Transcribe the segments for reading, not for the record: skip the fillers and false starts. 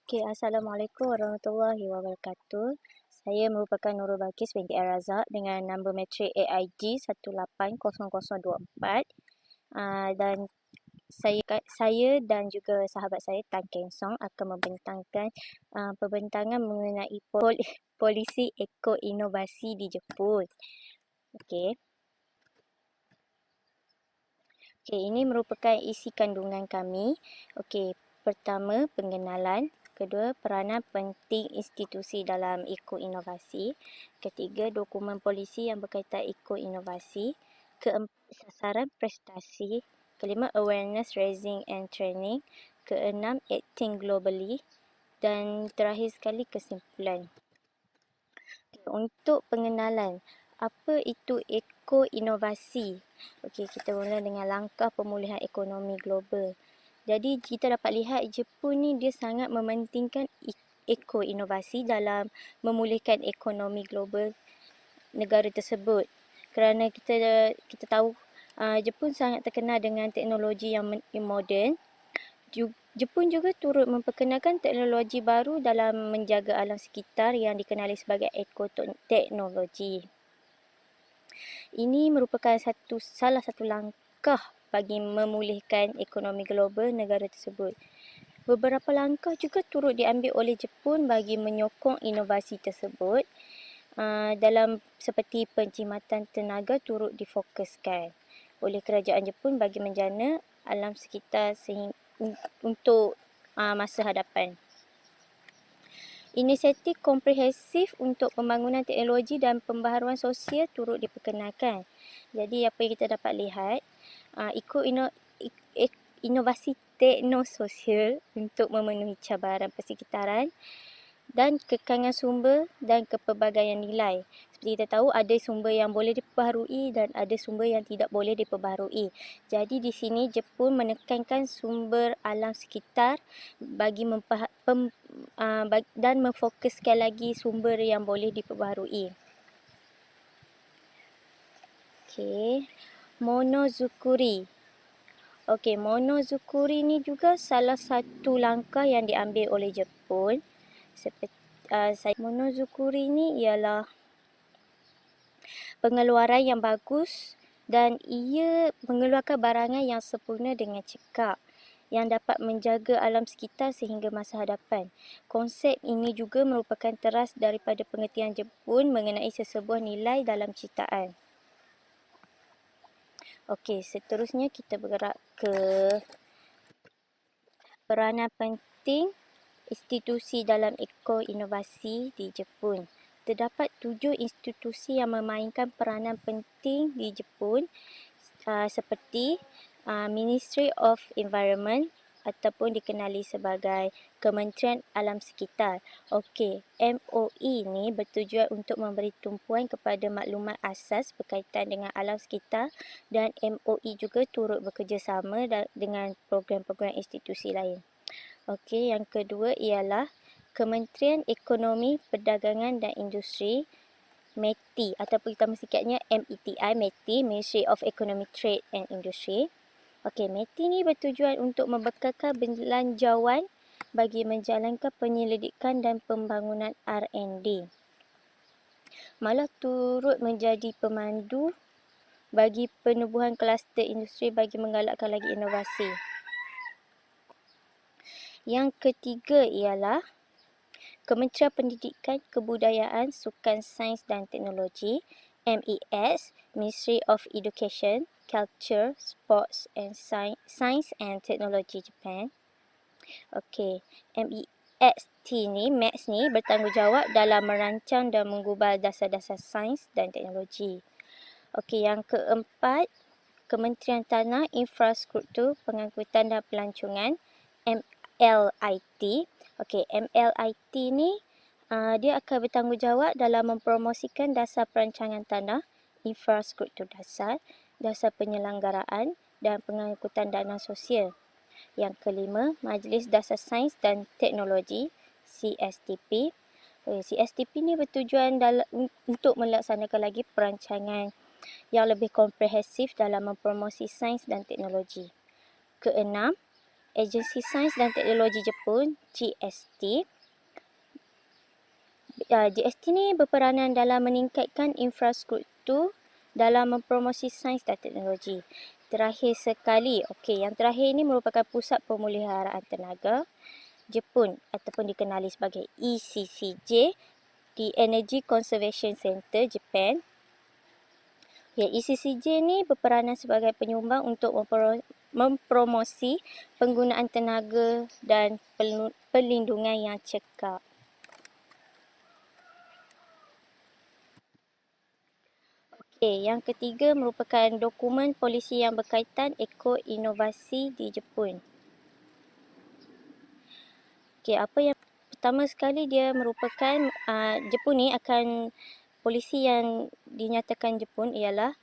Okay, Assalamualaikum warahmatullahi wabarakatuh. Saya merupakan Nurul Balkis binti Al-Razak dengan nombor matrik AIG 180024. Dan saya dan juga sahabat saya Tan Keng Song akan membentangkan perbentangan mengenai polisi eko-inovasi di Jepun. Okey. Okey, ini merupakan isi kandungan kami. Okey, pertama pengenalan, kedua peranan penting institusi dalam eko-inovasi, ketiga dokumen polisi yang berkaitan eko-inovasi, keempat sasaran prestasi, kelima awareness raising and training, keenam acting globally dan terakhir sekali kesimpulan. Untuk pengenalan, apa itu eko-inovasi? Okey, kita mula dengan langkah pemulihan ekonomi global. Jadi kita dapat lihat Jepun ni dia sangat mementingkan eko-inovasi dalam memulihkan ekonomi global negara tersebut. Kerana kita tahu Jepun sangat terkenal dengan teknologi yang moden. Jepun juga turut memperkenalkan teknologi baru dalam menjaga alam sekitar yang dikenali sebagai ekoteknologi. Ini merupakan salah satu langkah bagi memulihkan ekonomi global negara tersebut. Beberapa langkah juga turut diambil oleh Jepun bagi menyokong inovasi tersebut. Dalam seperti penjimatan tenaga turut difokuskan oleh kerajaan Jepun bagi menjana alam sekitar untuk masa hadapan. Inisiatif komprehensif untuk pembangunan teknologi dan pembaharuan sosial turut diperkenalkan. Jadi apa yang kita dapat lihat, inovasi teknososial untuk memenuhi cabaran persekitaran dan kekangan sumber dan kepelbagaian nilai. Seperti kita tahu ada sumber yang boleh diperbaharui dan ada sumber yang tidak boleh diperbaharui. Jadi di sini Jepun menekankan sumber alam sekitar bagi dan memfokuskan lagi sumber yang boleh diperbaharui. Okey, monozukuri. Okey, monozukuri ni juga salah satu langkah yang diambil oleh Jepun. Monozukuri ni ialah pengeluaran yang bagus dan ia mengeluarkan barangan yang sempurna dengan cekap yang dapat menjaga alam sekitar sehingga masa hadapan. Konsep ini juga merupakan teras daripada pengertian Jepun mengenai sesebuah nilai dalam ciptaan. Okey, seterusnya kita bergerak ke peranan penting institusi dalam eko-inovasi di Jepun. Terdapat 7 institusi yang memainkan peranan penting di Jepun seperti Ministry of Environment ataupun dikenali sebagai Kementerian Alam Sekitar. Okey, MOE ni bertujuan untuk memberi tumpuan kepada maklumat asas berkaitan dengan alam sekitar dan MOE juga turut bekerjasama dengan program-program institusi lain. Okey, yang kedua ialah Kementerian Ekonomi, Perdagangan dan Industri, METI ataupun kita singkatnya METI, Ministry of Economic Trade and Industry. Okey, METI ni bertujuan untuk membekalkan belanjawan bagi menjalankan penyelidikan dan pembangunan R&D. Malah turut menjadi pemandu bagi penubuhan kluster industri bagi menggalakkan lagi inovasi. Yang ketiga ialah Kementerian Pendidikan, Kebudayaan, Sukan, Sains dan Teknologi, MES, Ministry of Education, Culture, Sports and Science and Technology Japan. Okey, MEX ni bertanggungjawab dalam merancang dan menggubal dasar-dasar sains dan teknologi. Okey, yang keempat, Kementerian Tanah, Infrastruktur, Pengangkutan dan Pelancongan, MLIT. Okey, MLIT ni dia akan bertanggungjawab dalam mempromosikan dasar perancangan tanah, infrastruktur dasar, dasar penyelenggaraan dan pengangkutan dana sosial. Yang kelima, Majlis Dasar Sains dan Teknologi, CSTP. CSTP ni bertujuan untuk melaksanakan lagi perancangan yang lebih komprehensif dalam mempromosi sains dan teknologi. Keenam, Agensi Sains dan Teknologi Jepun, GST. GST ni berperanan dalam meningkatkan infrastruktur dalam mempromosi sains dan teknologi. Terakhir sekali, yang terakhir ini merupakan Pusat Pemuliharaan Tenaga Jepun ataupun dikenali sebagai ECCJ, di Energy Conservation Center, Japan. ECCJ ni berperanan sebagai penyumbang untuk mempromosi penggunaan tenaga dan perlindungan yang cekap. Yang ketiga merupakan dokumen polisi yang berkaitan eko-inovasi di Jepun. Apa yang pertama sekali dia merupakan Jepun ni akan polisi yang dinyatakan Jepun ialah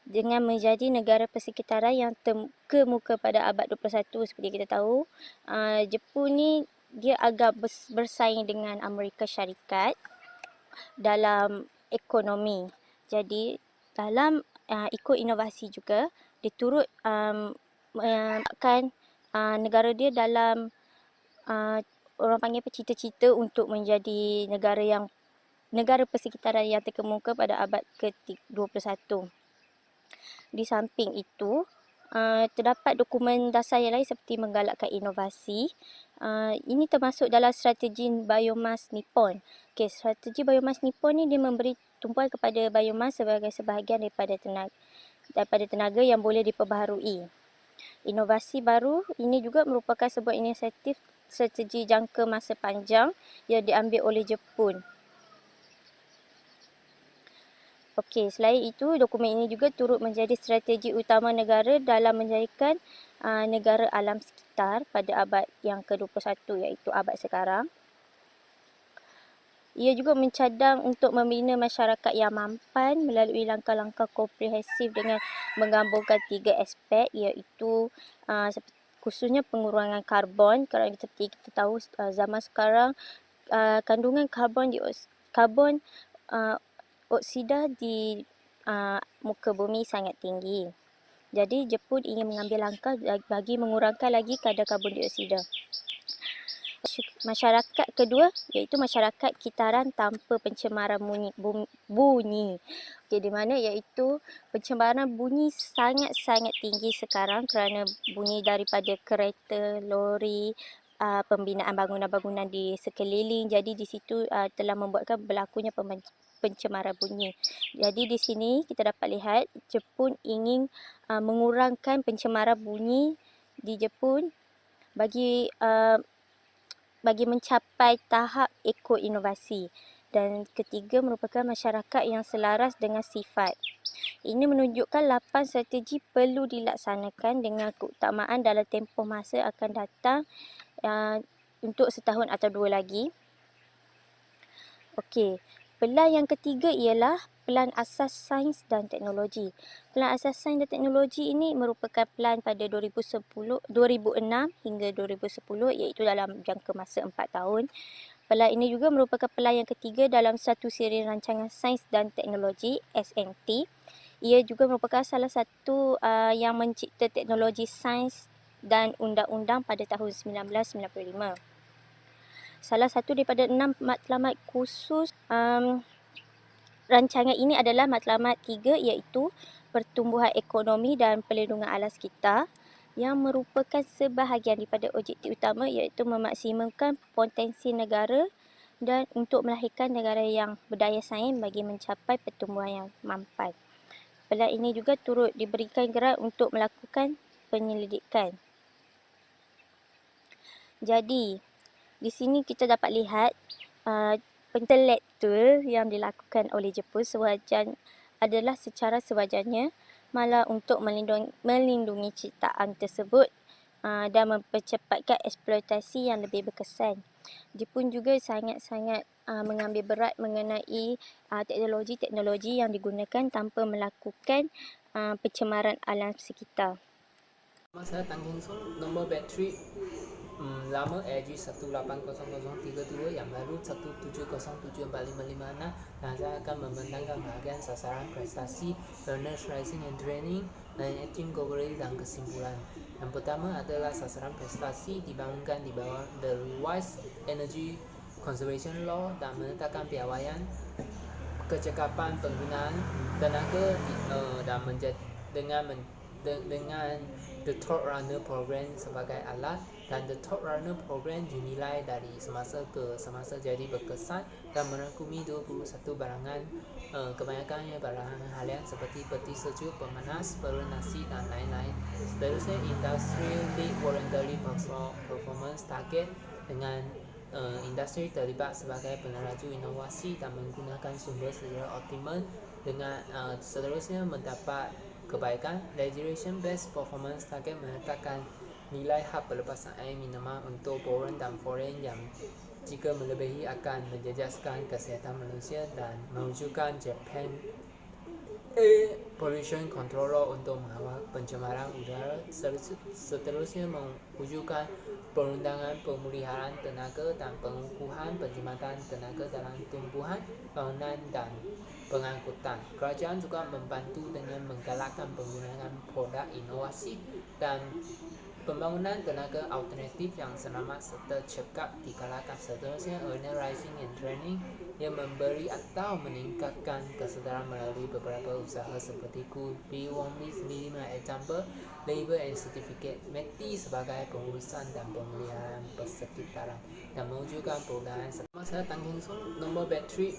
dengan menjadi negara persekitaran yang terkemuka pada abad 21. Seperti kita tahu, Jepun ni dia agak bersaing dengan Amerika Syarikat dalam ekonomi. Jadi dalam eko-inovasi juga dia turut menempatkan negara dia dalam orang panggil apa, cita-cita untuk menjadi negara persekitaran yang terkemuka pada abad ke-21. Di samping itu, terdapat dokumen dasar yang lain seperti menggalakkan inovasi. Ini termasuk dalam strategi biomas Nippon. Strategi biomas Nippon ni dia memberi tumpuan kepada biomas sebagai sebahagian daripada tenaga yang boleh diperbaharui. Inovasi baru ini juga merupakan sebuah inisiatif strategi jangka masa panjang yang diambil oleh Jepun. Selain itu, dokumen ini juga turut menjadi strategi utama negara dalam menjadikan negara alam sekitar pada abad yang ke-21, iaitu abad sekarang. Ia juga mencadang untuk membina masyarakat yang mampan melalui langkah-langkah komprehensif dengan menggabungkan 3 aspek, iaitu khususnya pengurangan karbon, kerana seperti kita tahu zaman sekarang kandungan karbon oksida di muka bumi sangat tinggi. Jadi Jepun ingin mengambil langkah bagi mengurangkan lagi kadar karbon dioksida. Masyarakat kedua iaitu masyarakat kitaran tanpa pencemaran bunyi. Di mana iaitu pencemaran bunyi sangat-sangat tinggi sekarang kerana bunyi daripada kereta, lori, pembinaan bangunan-bangunan di sekeliling. Jadi di situ telah membuatkan berlakunya pencemaran bunyi. Jadi di sini kita dapat lihat Jepun ingin mengurangkan pencemaran bunyi di Jepun bagi mencapai tahap eko-inovasi. Dan ketiga merupakan masyarakat yang selaras dengan sifat. Ini menunjukkan 8 strategi perlu dilaksanakan dengan keutamaan dalam tempoh masa akan datang untuk setahun atau 2 lagi. Pelan yang ketiga ialah Pelan Asas Sains dan Teknologi. Pelan Asas Sains dan Teknologi ini merupakan pelan pada 2006 hingga 2010, iaitu dalam jangka masa 4 tahun. Pelan ini juga merupakan pelan yang ketiga dalam satu siri rancangan sains dan teknologi SNT. Ia juga merupakan salah satu yang mencipta teknologi sains dan undang-undang pada tahun 1995. Salah satu daripada 6 matlamat khusus rancangan ini adalah matlamat 3, iaitu pertumbuhan ekonomi dan perlindungan alam sekitar, yang merupakan sebahagian daripada objektif utama iaitu memaksimumkan potensi negara dan untuk melahirkan negara yang berdaya saing bagi mencapai pertumbuhan yang mampan. Pelan ini juga turut diberikan gerak untuk melakukan penyelidikan. Jadi di sini kita dapat lihat intelektual yang dilakukan oleh Jepun adalah secara sewajarnya, malah untuk melindungi ciptaan tersebut dan mempercepatkan eksploitasi yang lebih berkesan. Jepun juga sangat-sangat mengambil berat mengenai teknologi-teknologi yang digunakan tanpa melakukan pencemaran alam sekitar. Saya Tanggung Song, nombor bateri lama LG 1800032 yang baru 1707455. Dan saya akan membentangkan bahagian sasaran prestasi, learners rising and training, dan acting globally dan kesimpulan. Yang pertama adalah sasaran prestasi dibangunkan di bawah The Revised Energy Conservation Law dan menetapkan piawaian kecekapan penggunaan tenaga dan dengan The Thought Runner Program sebagai alat, dan The Thought Runner Program dinilai dari semasa ke semasa jadi berkesan dan merangkumi 21 barangan, kebanyakannya barangan harian seperti peti sejuk, pemanas, perenasi dan lain-lain. Seterusnya, Industrial Lead Voluntary Performance Target dengan industri terlibat sebagai peneraju inovasi dan menggunakan sumber secara optimal. Dengan seterusnya mendapat kebaikan. Legislation Based Performance Target menetapkan nilai had pelepasan air minimal untuk boron dan foren yang jika melebihi akan menjejaskan kesihatan manusia, dan mewujudkan Japan Air Pollution Control Law untuk mengawal pencemaran udara. Seterusnya mewujudkan perundangan pemeliharaan tenaga dan pengukuhan perkhidmatan tenaga dalam tumbuhan, bangunan dan pengangkutan. Kerajaan juga membantu dengan menggalakkan penggunaan produk inovasi dan pembangunan tenaga alternatif yang selamat serta cekap digalakkan. Seterusnya, Organizing and Training yang memberi atau meningkatkan kesedaran melalui beberapa usaha seperti B1B, minimum example, labor and certificate, METI sebagai pengurusan dan pemeliharaan persekitaran, dan mewujudkan perubahan. Saya Tan Keng Song, nombor bateri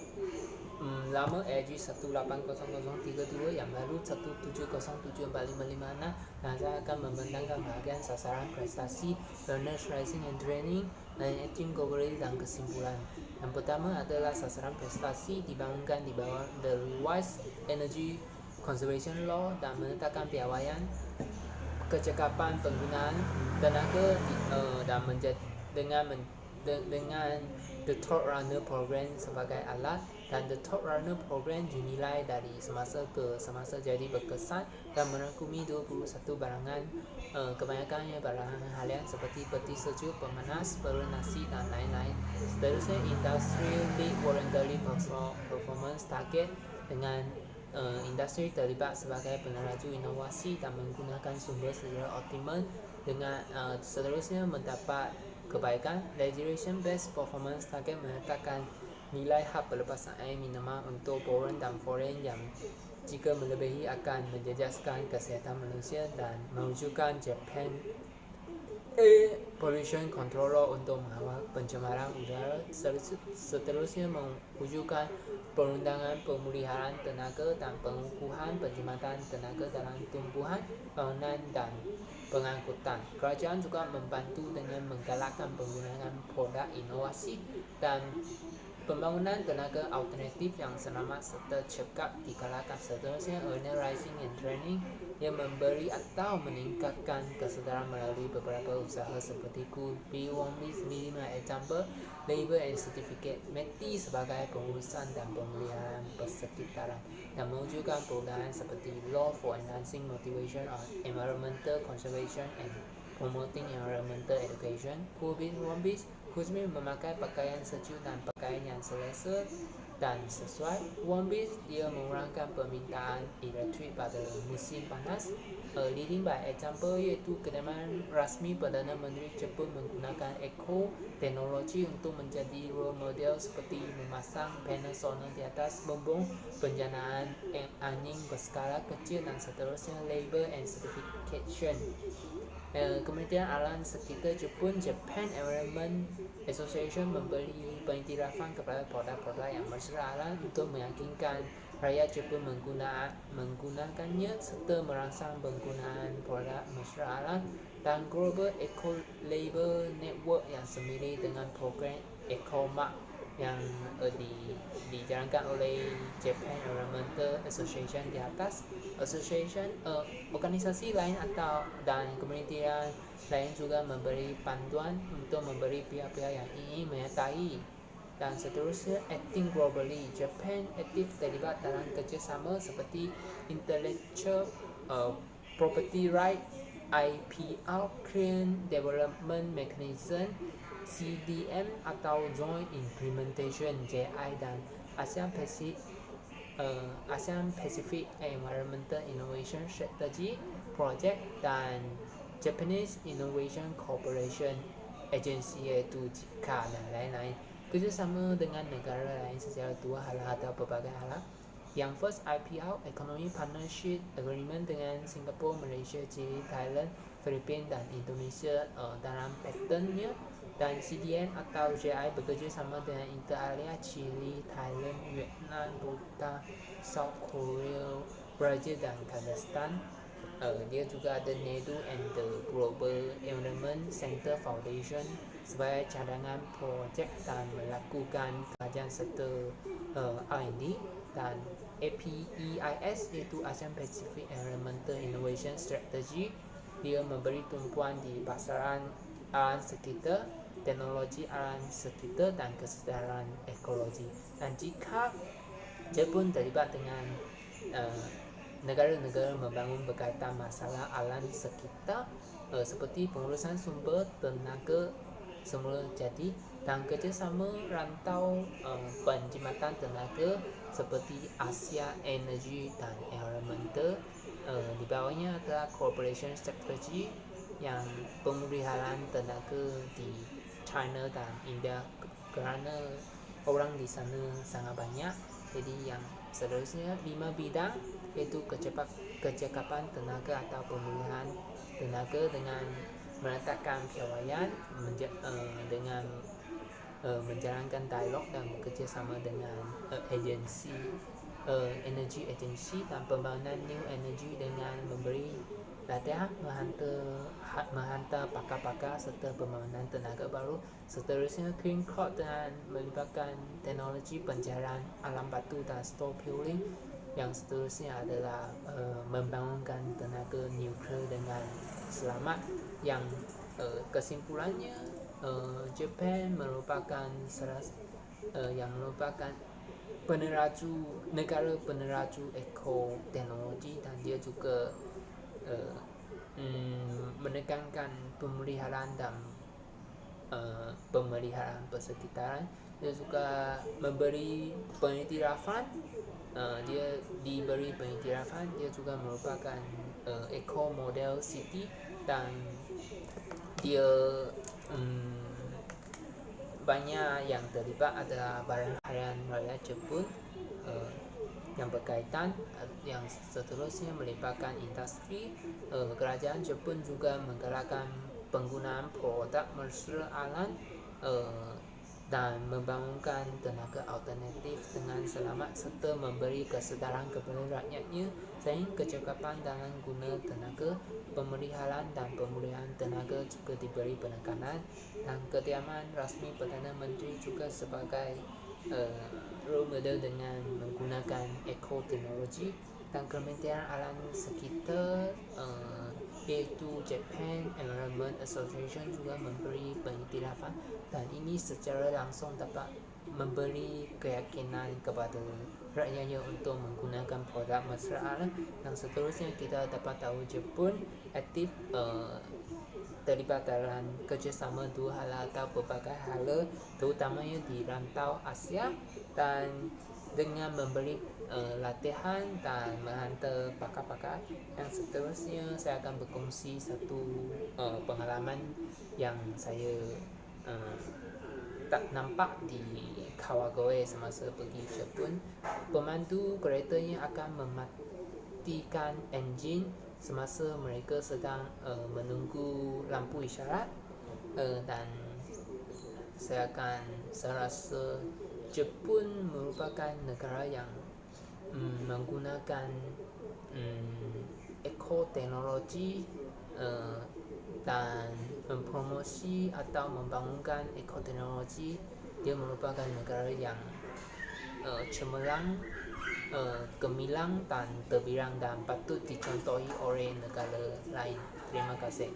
lama LG 1800032, yang baru 1707455, dan saya akan membentangkan bahagian sasaran prestasi, learners rising and training, dan acting globally dan kesimpulan. Yang pertama adalah sasaran prestasi dibangunkan di bawah The Revised Energy Conservation Law dan menetapkan piawaian kecekapan penggunaan tenaga dan dengan The Thought Runner Program sebagai alat, dan The Thought Runner Program dinilai dari semasa ke semasa jadi berkesan dan merangkumi 21 barangan, kebanyakannya barangan harian seperti peti sejuk, pemanas, perenasi dan lain-lain. Seterusnya, Industrial Lead Voluntary Performance Target dengan industri terlibat sebagai peneraju inovasi dan menggunakan sumber secara optimal. Dengan seterusnya mendapat kebaikan. Legislation Based Performance Target menetapkan nilai had pelepasan air minimal untuk boron dan foren yang jika melebihi akan menjejaskan kesihatan manusia, dan mewujudkan Japan Air Pollution Control Law untuk mengawal pencemaran udara. Seterusnya mewujudkan perundangan pemeliharaan tenaga dan pengukuhan perkhidmatan tenaga dalam tumbuhan, bangunan dan pengangkutan. Kerajaan juga membantu dengan menggalakkan penggunaan produk inovasi dan pembangunan tenaga alternatif yang selamat serta cekap digalakkan. Seterusnya, Organizing and Training yang memberi atau meningkatkan kesedaran melalui beberapa usaha seperti B1B, minimum example, labor and certificate, METI sebagai pengurusan dan pemeliharaan persekitaran, dan mewujudkan perubahan seperti Law for Enhancing Motivation of Environmental Conservation and Promoting Environmental Education, B1B, khususnya memakai pakaian sejuk dan pakaian yang selesa dan sesuai. One-Piece dia mengurangkan permintaan elektrik pada musim panas. Leading by example iaitu kediaman rasmi Perdana Menteri Jepun menggunakan eco-teknologi untuk menjadi role model seperti memasang panel solar di atas bumbung, penjanaan angin berskala kecil dan seterusnya. Labor and Certification. Kementerian Alam Sekitar Jepun, Japan Environment Association, memberi pengiktirafan kepada produk-produk yang bersifat alam untuk meyakinkan rakyat Jepun menggunakannya serta merangsang penggunaan produk bersifat alam. Dan Global Eco Label Network yang semilih dengan program EcoMark yang dijalankan oleh Japan Environmental Association di atas. Organisasi lain dan kementerian lain juga memberi panduan untuk memberi pihak-pihak yang ingin menyertai. Dan seterusnya, Acting Globally. Japan aktif terlibat dalam kerjasama seperti Intellectual Property Right, IPR, Clean Development Mechanism, CDM atau Joint Implementation JI, dan ASEAN Pacific Environmental Innovation Strategy Project, dan Japanese Innovation Corporation Agency iaitu JICA dan lain-lain, kerjasama dengan negara lain secara dua hala atau berbagai hala. Yang first IPR Economic Partnership Agreement dengan Singapura, Malaysia, Chile, Thailand, Filipina dan Indonesia dalam patentnya. Dan CDN atau JI bekerjasama dengan Inter Alia, Chile, Thailand, Vietnam, Bhutan, South Korea, Brazil dan Kazakhstan. Dia juga ada NEDU and the Global Environment Center Foundation sebagai cadangan projek dan melakukan kajian serta R&D. Dan APEIS iaitu ASEAN Pacific Environmental Innovation Strategy, dia memberi tumpuan di pasaran alam sekitar, teknologi alam sekitar dan kesedaran ekologi. Dan jika Jepun terlibat dengan negara-negara membangun berkaitan masalah alam sekitar seperti pengurusan sumber tenaga semula jadi dan kerjasama rantau penjimatan tenaga seperti Asia Energy dan Environmental. Di bawahnya adalah Cooperation Strategy yang pemeliharaan tenaga di China dan India kerana orang di sana sangat banyak. Jadi yang seterusnya 5 bidang iaitu kecekapan tenaga atau pemulihan tenaga dengan meletakkan piawaian dengan menjalankan dialog dan bekerjasama dengan agensi energy agency dan pembangunan new energy dengan memberi latihan, menghantar pakar-pakar serta pembangunan tenaga baru. Seterusnya Clean Crop dengan melibatkan teknologi pencairan alam batu dan store fueling. Yang seterusnya adalah membangunkan tenaga nuklear dengan selamat. Yang kesimpulannya Japan merupakan yang merupakan negara peneraju ekoteknologi dan dia juga menekankan pemeliharaan dan pemeliharaan persekitaran. Dia juga memberi pengiktirafan. Dia diberi pengiktirafan. Dia juga merupakan eco model city dan dia banyak yang terlibat adalah Barang Harian Rakyat Jepun yang berkaitan. Yang seterusnya melibatkan industri. Kerajaan Jepun juga menggalakkan penggunaan produk mesra alam dan membangunkan tenaga alternatif dengan selamat serta memberi kesedaran kepada rakyatnya. Selain kecekapan dalam guna tenaga, pemeliharaan dan pemulihan tenaga juga diberi penekanan. Dan kediaman rasmi Perdana Menteri juga sebagai role model dengan menggunakan ekoteknologi. Dan Kementerian Alam Sekitar iaitu Japan Environment Association juga memberi pengiktirafan dan ini secara langsung dapat memberi keyakinan kepada rakyatnya untuk menggunakan produk mesra alam. Dan seterusnya kita dapat tahu Jepun aktif terlibat dalam kerjasama dua hala atau berbagai hala, terutamanya di rantau Asia dan dengan memberi latihan dan menghantar pakar-pakar. Yang seterusnya saya akan berkongsi satu pengalaman yang saya tak nampak di Kawagoe semasa pergi Jepun. Pemandu keretanya akan mematikan enjin semasa mereka sedang menunggu lampu isyarat. Dan saya rasa Jepun merupakan negara yang menggunakan ekoteknologi dan mempromosi atau membangunkan ekoteknologi. Dia merupakan negara yang cemerlang, gemilang dan terbilang dan patut dicontohi oleh negara lain. Terima kasih.